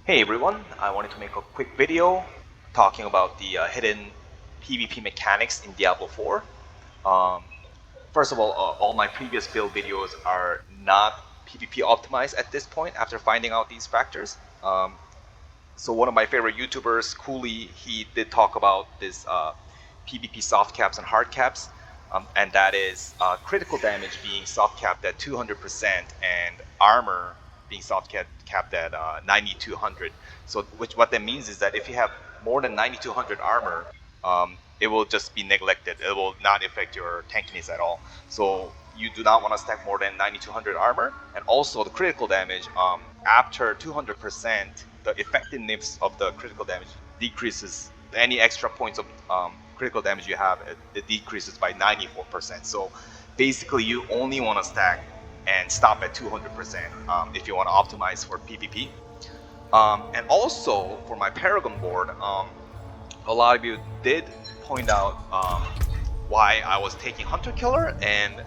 Hey everyone, I wanted to make a quick video talking about the hidden PvP mechanics in Diablo 4. Um, First of all my previous build videos are not PvP optimized at this point after finding out these factors. So one of my favorite YouTubers, Cooley, he did talk about this PvP soft caps and hard caps, and that is critical damage being soft capped at 200% and armor being capped at 9200. So what that means is that if you have more than 9200 armor, it will just be neglected. It will not affect your tankiness at all. So you do not want to stack more than 9200 armor, and also the critical damage. After 200%, the effectiveness of the critical damage decreases. Any extra points of critical damage you have, it decreases by 94%. So basically, you only want to stack and stop at 200% if you want to optimize for PvP. And also for my Paragon board, a lot of you did point out why I was taking Hunter Killer, and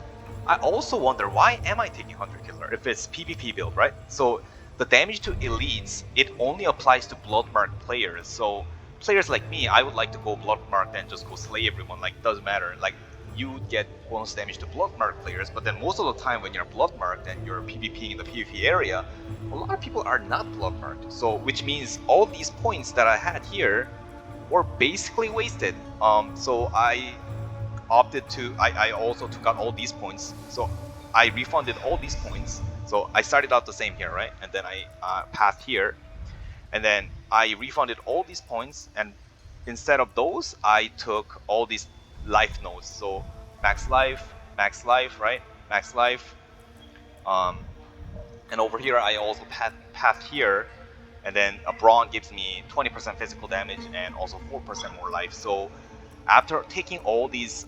I also wonder why am I taking Hunter Killer if it's PvP build, right? So the damage to elites, it only applies to Bloodmark players. So players like me, I would like to go Bloodmark and just go slay everyone. Like, doesn't matter. Like, you get bonus damage to Bloodmark players, but then most of the time when you're Bloodmarked and you're PvP in the PvP area, a lot of people are not Bloodmarked. So which means all these points that I had here were basically wasted. So I opted to, I also took out all these points. So I refunded all these points. So I started out the same here, right? And then I passed here. And then I refunded all these points. And instead of those, I took all these life nodes. So max life, right? Max life. And over here, I also passed here. And then a brawn gives me 20% physical damage and also 4% more life. So after taking all these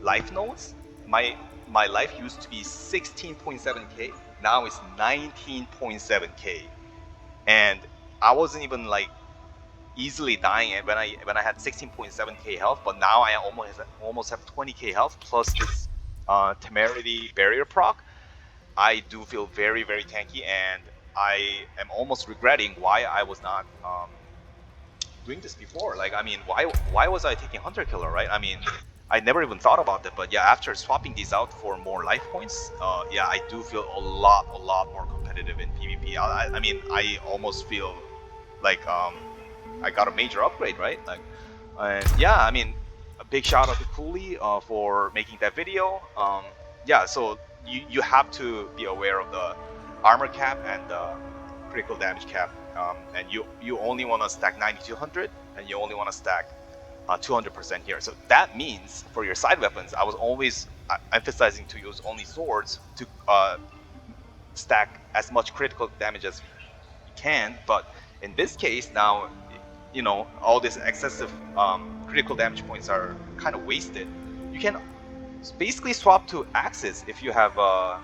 life nodes, my life used to be 16.7k. Now it's 19.7k, and I wasn't even like easily dying when I had 16.7k health. But now I almost have 20k health plus this temerity barrier proc. I do feel very tanky, and I am almost regretting why I was not doing this before. Like, I mean, why was I taking Hunter Killer, right? I mean, I never even thought about it, but yeah, after swapping these out for more life points, yeah, I do feel a lot more competitive in PvP. I mean, I almost feel like I got a major upgrade, right? Like, and yeah, I mean, a big shout out to Cooley for making that video. Yeah, so you have to be aware of the armor cap and the critical damage cap, and you only want to stack 9200, and you only want to stack 200% here. So that means for your side weapons, I was always emphasizing to use only swords to stack as much critical damage as you can. But in this case, now, you know, all these excessive critical damage points are kind of wasted. You can basically swap to axes if you have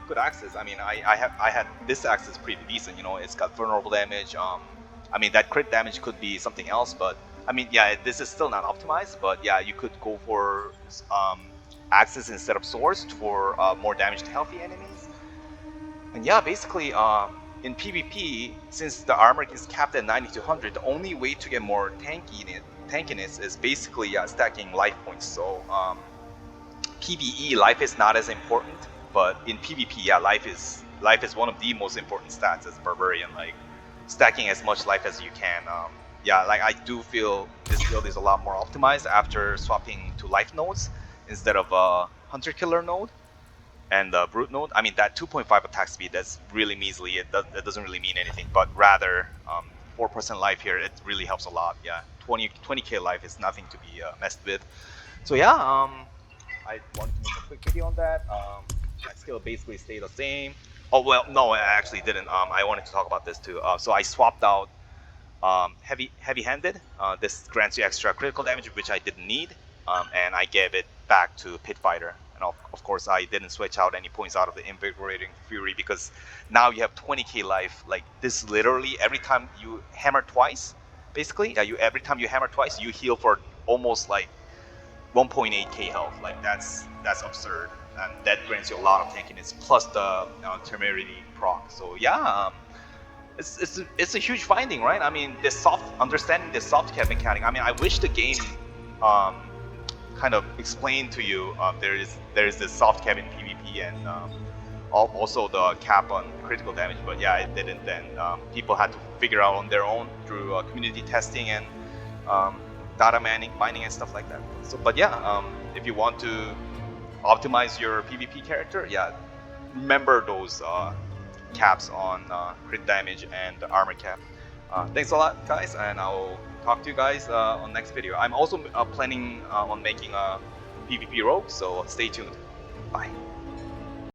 good axes. I mean, I had this axe is pretty decent. You know, it's got vulnerable damage. I mean, that crit damage could be something else, but I mean, yeah, this is still not optimized. But yeah, you could go for axes instead of swords for more damage to healthy enemies. And yeah, basically, in PvP, since the armor is capped at 9200, the only way to get more tankiness is basically stacking life points. So PvE, life is not as important, but in PvP, yeah, life is one of the most important stats as Barbarian. Like, stacking as much life as you can. Yeah, like, I do feel this build is a lot more optimized after swapping to life nodes instead of Hunter Killer node and the Brute node. I mean, that 2.5 attack speed, that's really measly. It doesn't really mean anything, but rather 4% life here, it really helps a lot. Yeah, 20k life is nothing to be messed with. So yeah, I wanted to make a quick video on that. My skill basically stayed the same. Oh well, no, I actually didn't. I wanted to talk about this too. So I swapped out heavy-handed. This grants you extra critical damage, which I didn't need, and I gave it back to Pit Fighter. And of course, I didn't switch out any points out of the Invigorating Fury because now you have 20k life. Like, this literally every time you hammer twice, basically, yeah, every time you hammer twice, you heal for almost like 1.8k health. Like, that's absurd, and that grants you a lot of tankiness plus the temerity proc. So yeah, it's a huge finding, right? I mean, this soft understanding the soft cap mechanic. I mean, I wish the game um, kind of explained to you there is this soft cap in PvP and also the cap on critical damage. But yeah, it didn't. Then people had to figure out on their own through community testing and um, data mining and stuff like that. So, but yeah, if you want to optimize your PvP character, yeah, remember those caps on crit damage and armor cap. Thanks a lot, guys, and I'll talk to you guys on next video. I'm also planning on making a PvP rogue, so stay tuned. Bye.